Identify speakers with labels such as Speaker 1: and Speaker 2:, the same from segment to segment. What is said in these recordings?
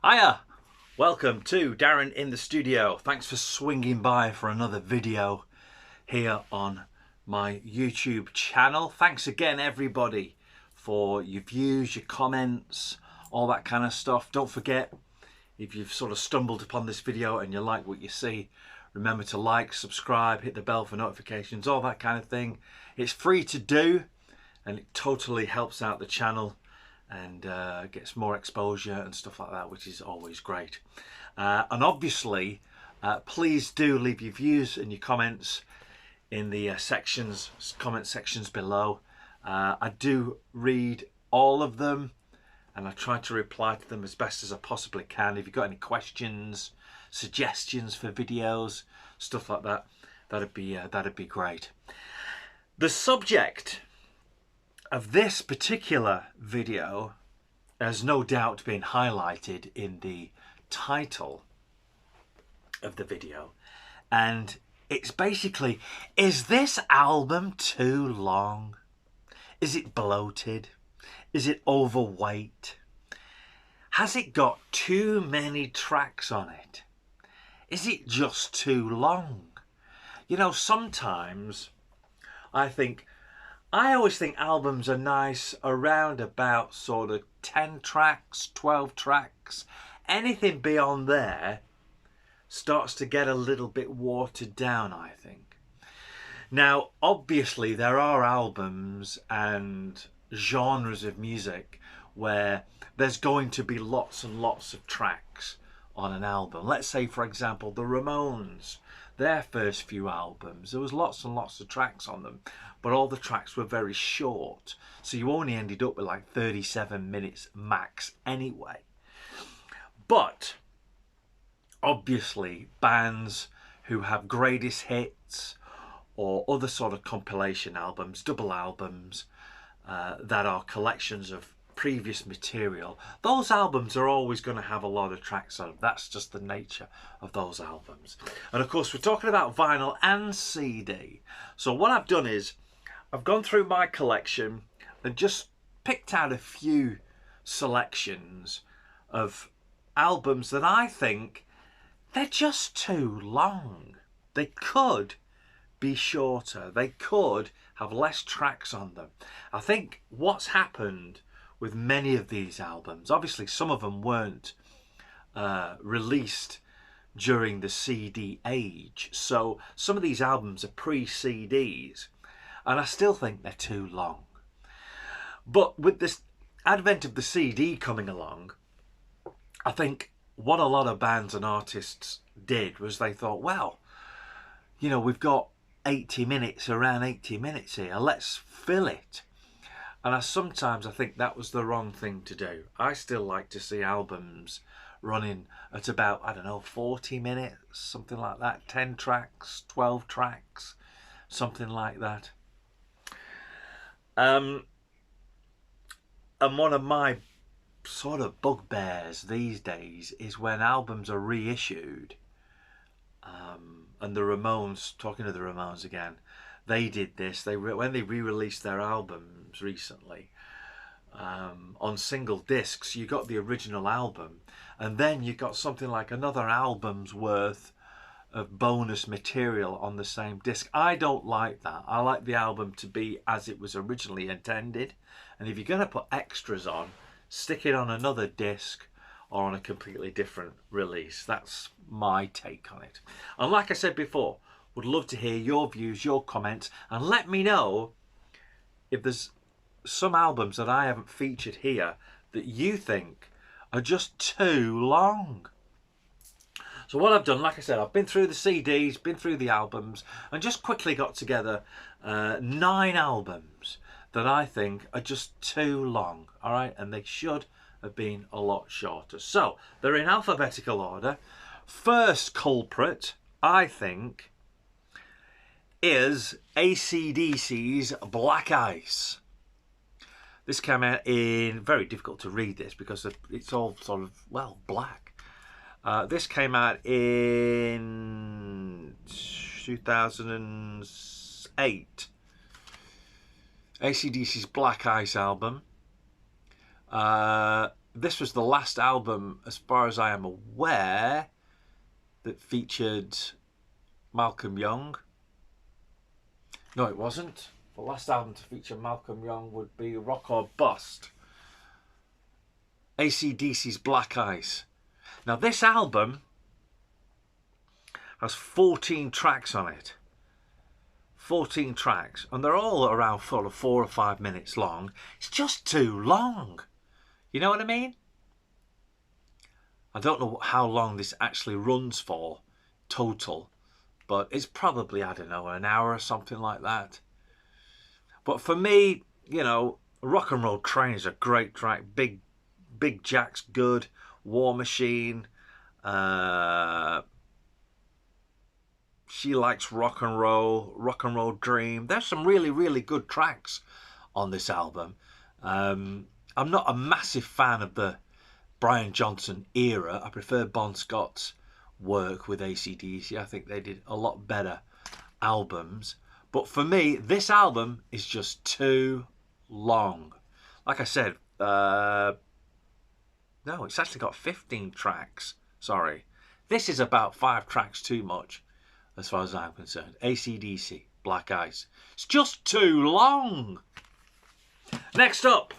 Speaker 1: Hiya! Welcome to Darren in the studio. Thanks for swinging by for another video here on my YouTube channel. Thanks again everybody for your views, your comments, all that kind of stuff. Don't forget, if you've sort of stumbled upon this video and you like what you see, remember to like, subscribe, hit the bell for notifications, all that kind of thing. It's free to do and it totally helps out the channel and gets more exposure and stuff like that, which is always great. And obviously, please do leave your views and your comments in the comment sections below. I do read all of them and I try to reply to them as best as I possibly can. If you've got any questions, suggestions for videos, stuff like that, that'd be great. The subject of this particular video has no doubt been highlighted in the title of the video, and it's basically, is this album too long? Is it bloated? Is it overweight? Has it got too many tracks on it? Is it just too long? You know, sometimes I always think albums are nice around about sort of 10 tracks, 12 tracks. Anything beyond there starts to get a little bit watered down, I think. Now, obviously, there are albums and genres of music where there's going to be lots and lots of tracks on an album. Let's say, for example, the Ramones. Their first few albums, there was lots and lots of tracks on them, but all the tracks were very short, so you only ended up with like 37 minutes max anyway. But obviously bands who have greatest hits or other sort of compilation albums, double albums, that are collections of previous material, those albums are always going to have a lot of tracks on them. That's just the nature of those albums. And of course, we're talking about vinyl and CD. So what I've done is I've gone through my collection and just picked out a few selections of albums that I think they're just too long. They could be shorter. They could have less tracks on them. I think what's happened with many of these albums, obviously some of them weren't released during the CD age, so some of these albums are pre-CDs, and I still think they're too long. But with this advent of the CD coming along, I think what a lot of bands and artists did was they thought, well, you know, we've got 80 minutes, around 80 minutes here, let's fill it. And sometimes I think that was the wrong thing to do. I still like to see albums running at about, I don't know, 40 minutes, something like that. 10 tracks, 12 tracks, something like that. And one of my sort of bugbears these days is when albums are reissued. And the Ramones, talking to the Ramones again, they did this. When they re-released their albums recently on single discs, you got the original album, and then you got something like another album's worth of bonus material on the same disc. I don't like that. I like the album to be as it was originally intended, and if you're going to put extras on, stick it on another disc or on a completely different release. That's my take on it. And like I said before, would love to hear your views, your comments, and let me know if there's some albums that I haven't featured here that you think are just too long. So what I've done, like I said, I've been through the CDs, been through the albums, and just quickly got together 9 albums that I think are just too long, all right? And they should have been a lot shorter. So they're in alphabetical order. First culprit, I think, is AC/DC's Black Ice. This came out in, very difficult to read this because it's all sort of, well, black. This came out in 2008. AC/DC's Black Ice album. this was the last album, as far as I am aware, that featured Malcolm Young. No, it wasn't. The last album to feature Malcolm Young would be Rock or Bust. AC/DC's Black Ice. Now this album has 14 tracks on it. 14 tracks, and they're all around sort of 4 or 5 minutes long. It's just too long. You know what I mean? I don't know how long this actually runs for total, but it's probably, I don't know, an hour or something like that. But for me, you know, Rock and Roll Train is a great track. Big Jack's good. War Machine. She Likes Rock and Roll Dream. There's some really, really good tracks on this album. I'm not a massive fan of the Brian Johnson era. I prefer Bon Scott's work with AC/DC. I think they did a lot better albums. But for me, this album is just too long. Like I said, no, it's actually got 15 tracks. Sorry. This is about 5 tracks too much, as far as I'm concerned. AC/DC, Black Ice. It's just too long. Next up,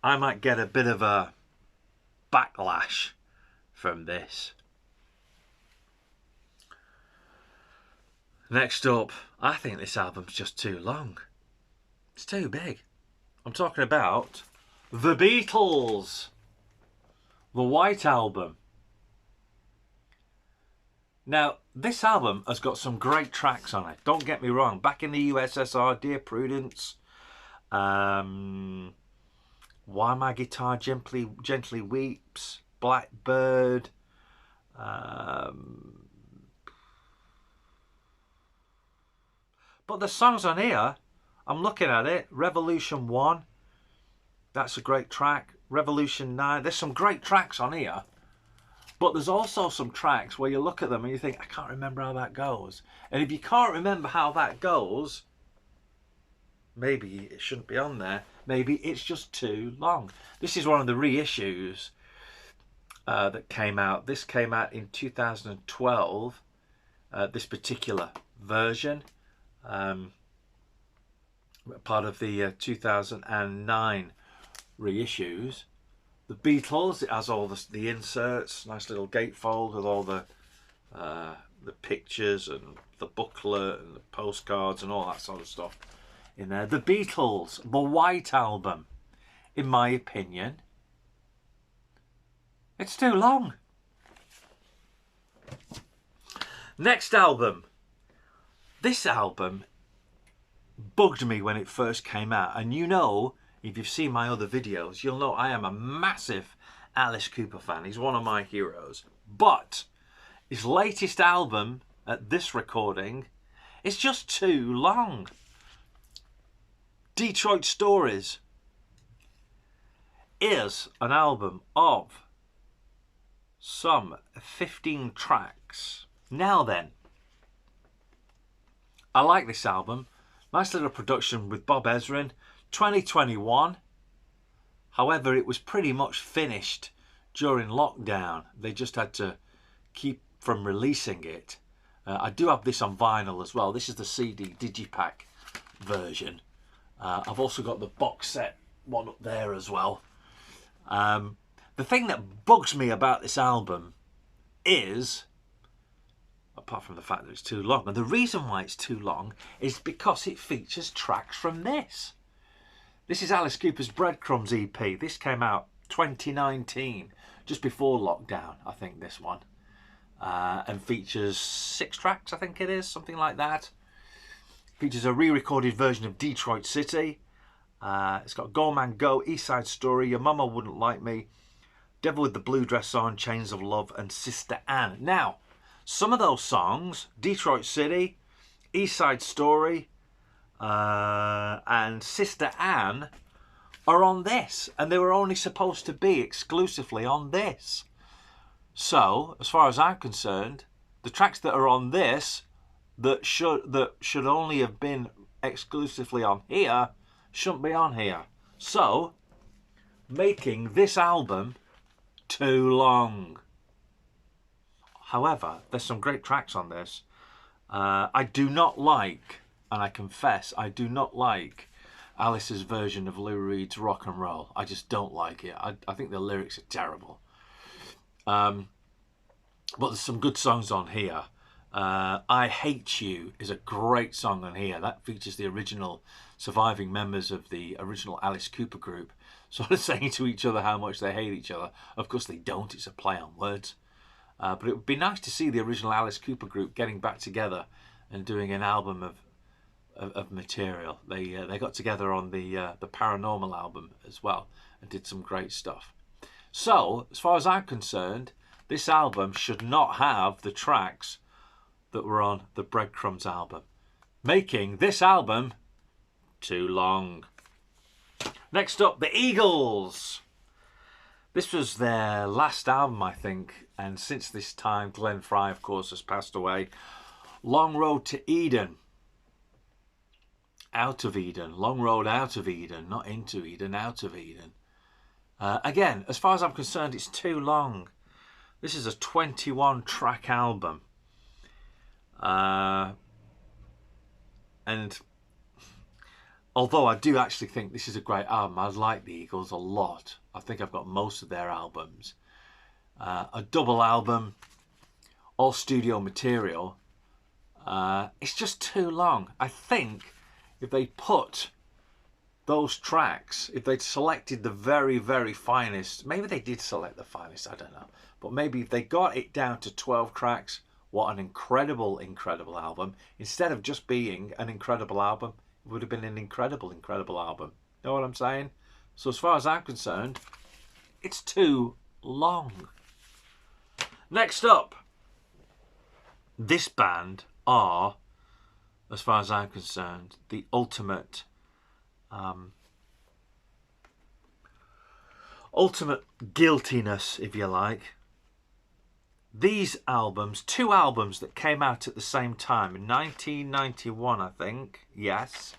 Speaker 1: I might get a bit of a backlash from this. Next up, I think this album's just too long. It's too big. I'm talking about The Beatles, the White Album. Now, this album has got some great tracks on it. Don't get me wrong. Back in the USSR, Dear Prudence, Why My Guitar Gently Weeps, Blackbird, but the songs on here, I'm looking at it, Revolution 1, that's a great track. Revolution 9, there's some great tracks on here. But there's also some tracks where you look at them and you think, I can't remember how that goes. And if you can't remember how that goes, maybe it shouldn't be on there. Maybe it's just too long. This is one of the reissues that came out. This came out in 2012, this particular version. Part of the 2009 reissues. The Beatles, it has all the inserts, nice little gatefold with all the pictures and the booklet and the postcards and all that sort of stuff in there. The Beatles, the White Album, in my opinion, it's too long. Next album. This album bugged me when it first came out, and you know, if you've seen my other videos, you'll know I am a massive Alice Cooper fan. He's one of my heroes. But his latest album at this recording is just too long. Detroit Stories is an album of some 15 tracks. Now then, I like this album. Nice little production with Bob Ezrin. 2021. However, it was pretty much finished during lockdown. They just had to keep from releasing it. I do have this on vinyl as well. This is the CD Digipack version. I've also got the box set one up there as well. The thing that bugs me about this album is, apart from the fact that it's too long, and the reason why it's too long is because it features tracks from this. This is Alice Cooper's Breadcrumbs EP. This came out 2019, just before lockdown, I think, this one. And features 6 tracks, I think it is, something like that. Features a re-recorded version of Detroit City. It's got Go Man Go, East Side Story, Your Mama Wouldn't Like Me, Devil with the Blue Dress On, Chains of Love, and Sister Ann. Now, some of those songs, Detroit City, East Side Story, and Sister Ann, are on this, and they were only supposed to be exclusively on this. So, as far as I'm concerned, the tracks that are on this that should only have been exclusively on here shouldn't be on here. So, making this album too long. However, there's some great tracks on this. I do not like, and I confess, I do not like Alice's version of Lou Reed's Rock and Roll. I just don't like it. I think the lyrics are terrible. But there's some good songs on here. I Hate You is a great song on here. That features the original surviving members of the original Alice Cooper group sort of saying to each other how much they hate each other. Of course they don't, it's a play on words. But it would be nice to see the original Alice Cooper group getting back together and doing an album of material. They got together on the Paranormal album as well and did some great stuff. So, as far as I'm concerned, this album should not have the tracks that were on the Breadcrumbs album, making this album too long. Next up, the Eagles. This was their last album, I think, and since this time, Glenn Frey, of course, has passed away. Long Road to Eden. Out of Eden. Long Road out of Eden. Not into Eden, out of Eden. Again, as far as I'm concerned, it's too long. This is a 21-track album. And although I do actually think this is a great album, I like the Eagles a lot. I think I've got most of their albums. A double album, all studio material. It's just too long. I think if they put those tracks, if they'd selected the very, very finest, maybe they did select the finest, I don't know. But maybe if they got it down to 12 tracks, what an incredible, incredible album. Instead of just being an incredible album, it would have been an incredible, incredible album. Know what I'm saying? So as far as I'm concerned, it's too long. Next up, this band are, as far as I'm concerned, the ultimate ultimate guiltiness, if you like. These albums, two albums that came out at the same time in 1991, I think, yes.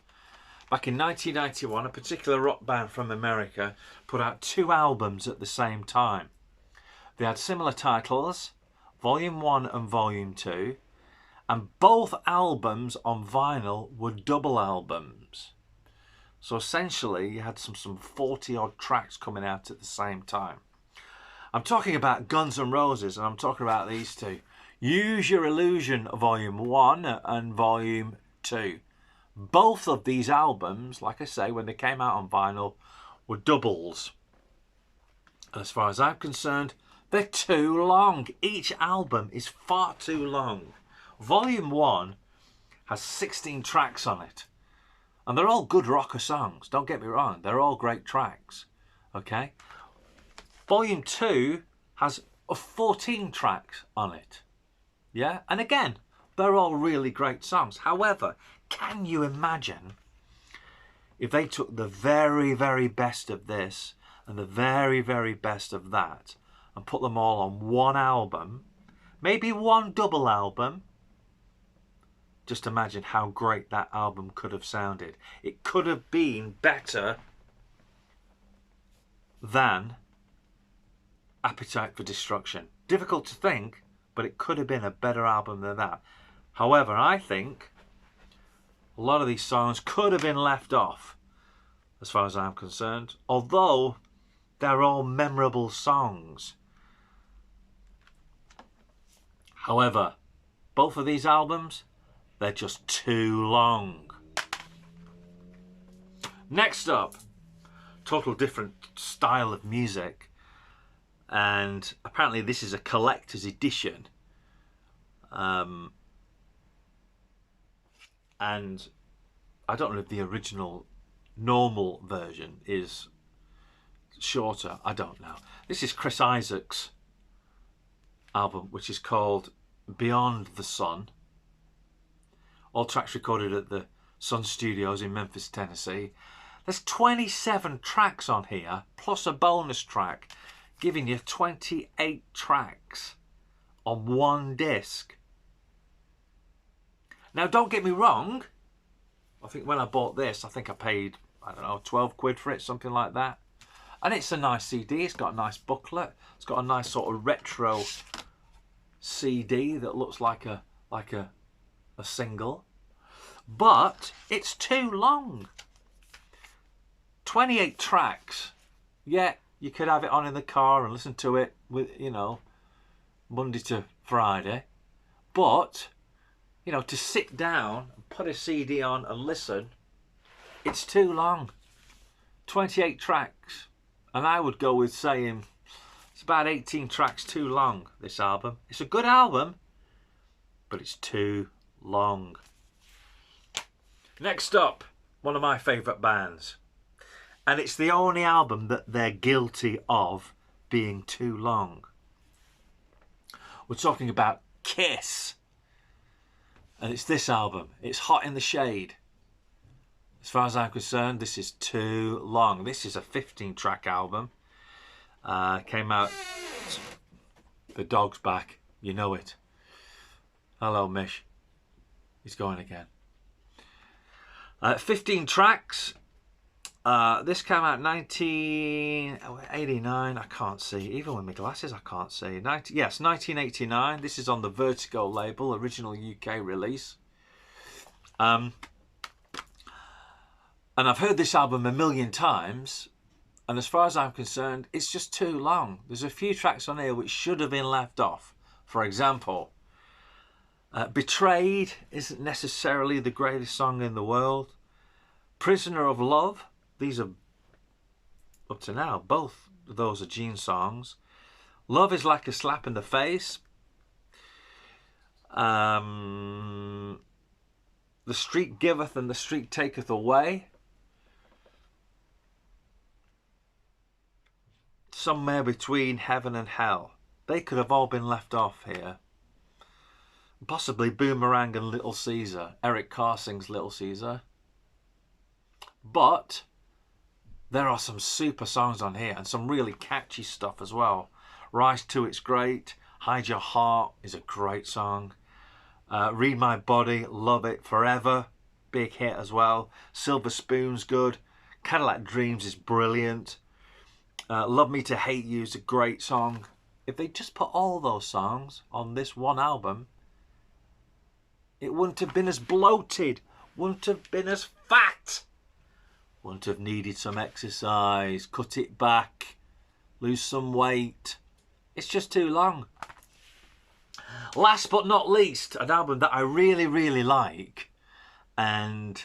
Speaker 1: Back in 1991, a particular rock band from America put out two albums at the same time. They had similar titles, Volume 1 and Volume 2, and both albums on vinyl were double albums. So essentially, you had some 40-odd tracks coming out at the same time. I'm talking about Guns N' Roses, and I'm talking about these two. Use Your Illusion, Volume 1 and Volume 2. Both of these albums, like I say, when they came out on vinyl, were doubles. And as far as I'm concerned, they're too long. Each album is far too long. Volume 1 has 16 tracks on it. And they're all good rocker songs, don't get me wrong. They're all great tracks, okay? Volume 2 has 14 tracks on it, yeah? And again, they're all really great songs. However, can you imagine if they took the very, very best of this and the very, very best of that and put them all on one album, maybe one double album? Just imagine how great that album could have sounded. It could have been better than Appetite for Destruction. Difficult to think, but it could have been a better album than that. However, I think a lot of these songs could have been left off, as far as I'm concerned, although they're all memorable songs. However, both of these albums, they're just too long. Next up, total different style of music. And apparently this is a collector's edition. And I don't know if the original normal version is shorter. I don't know. This is Chris Isaak's album, which is called Beyond the Sun. All tracks recorded at the Sun Studios in Memphis, Tennessee. There's 27 tracks on here, plus a bonus track, giving you 28 tracks on one disc. Now, don't get me wrong. I think when I bought this, I think I paid, I don't know, 12 quid for it, something like that. And it's a nice CD. It's got a nice booklet. It's got a nice sort of retro CD that looks like a single. But it's too long. 28 tracks. Yeah, you could have it on in the car and listen to it with, you know, Monday to Friday. But, you know, to sit down and put a CD on and listen, it's too long. 28 tracks. And I would go with saying it's about 18 tracks too long, this album. It's a good album, but it's too long. Next up, one of my favourite bands. And it's the only album that they're guilty of being too long. We're talking about Kiss. And it's this album. It's Hot in the Shade. As far as I'm concerned, this is too long. This is a 15-track album. Came out... The dog's back. You know it. Hello, Mish. He's going again. 15 tracks. This came out 1989. I can't see. Even with my glasses, I can't see. Yes, 1989. This is on the Vertigo label. Original UK release. And I've heard this album a million times, and as far as I'm concerned, it's just too long. There's a few tracks on here which should have been left off. For example, Betrayed isn't necessarily the greatest song in the world. Prisoner of Love, these are, up to now, both of those are Gene songs. Love is Like a Slap in the Face. The Street Giveth and the Street Taketh Away. Somewhere Between Heaven and Hell. They could have all been left off here. Possibly Boomerang and Little Caesar. Eric Carr sings Little Caesar. But there are some super songs on here and some really catchy stuff as well. Rise to It's great. Hide Your Heart is a great song. Read My Body, love it. Forever, big hit as well. Silver Spoon's good. Cadillac Dreams is brilliant. Love Me to Hate You is a great song. If they just put all those songs on this one album, it wouldn't have been as bloated, wouldn't have been as fat, wouldn't have needed some exercise, cut it back, lose some weight. It's just too long. Last but not least, an album that I really, really like, and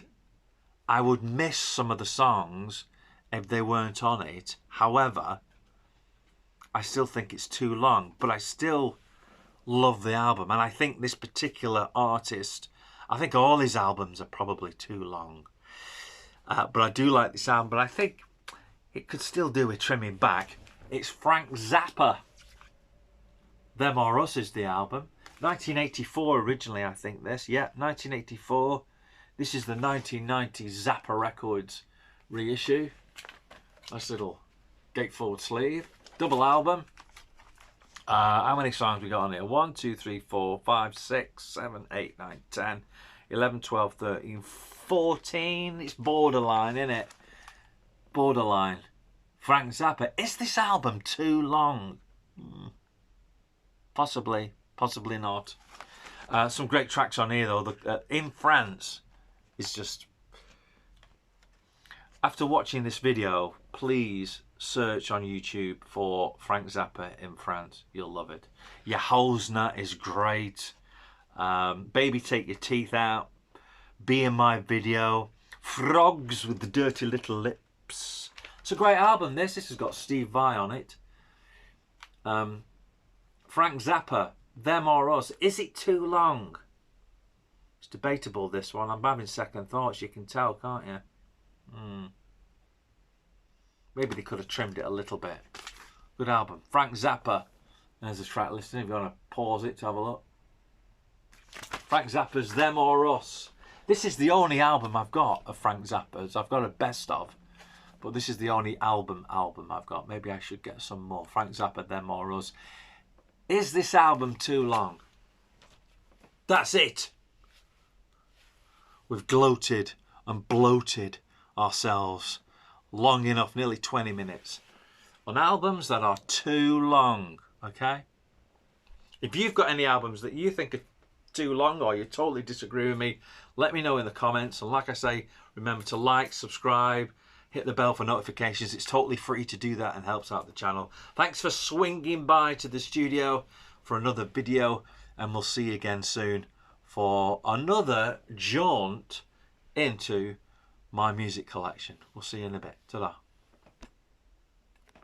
Speaker 1: I would miss some of the songs if they weren't on it. However, I still think it's too long, but I still love the album. And I think this particular artist, I think all his albums are probably too long. But I do like this album, but I think it could still do with trimming back. It's Frank Zappa. Them or Us is the album. 1984 originally, I think this. Yeah, 1984. This is the 1990 Zappa Records reissue. Nice little gatefold sleeve. Double album. How many songs we got on here? 1, 2, 3, 4, 5, 6, 7, 8, 9, 10, 11, 12, 13, 14. It's borderline, isn't it? Borderline. Frank Zappa. Is this album too long? Possibly. Possibly not. Some great tracks on here though. In France is just... After watching this video, please search on YouTube for Frank Zappa in France. You'll love it. Yahozna is great. Baby Take Your Teeth Out. Be In My Video. Frogs with the Dirty Little Lips. It's a great album, this. This has got Steve Vai on it. Frank Zappa, Them or Us. Is it too long? It's debatable, this one. I'm having second thoughts. You can tell, can't you? Maybe they could have trimmed it a little bit. Good album. Frank Zappa. There's a track listing if you want to pause it to have a look. Frank Zappa's Them or Us. This is the only album I've got of Frank Zappa's. I've got a best of, but this is the only album I've got. Maybe I should get some more. Frank Zappa, Them or Us. Is this album too long? That's it. We've gloated and bloated ourselves long enough, nearly 20 minutes. on albums that are too long, okay? If you've got any albums that you think are too long or you totally disagree with me, let me know in the comments. And like I say, remember to like, subscribe, hit the bell for notifications. It's totally free to do that and helps out the channel. Thanks for swinging by to the studio for another video, and we'll see you again soon for another jaunt into my music collection. We'll see you in a bit. Ta-da.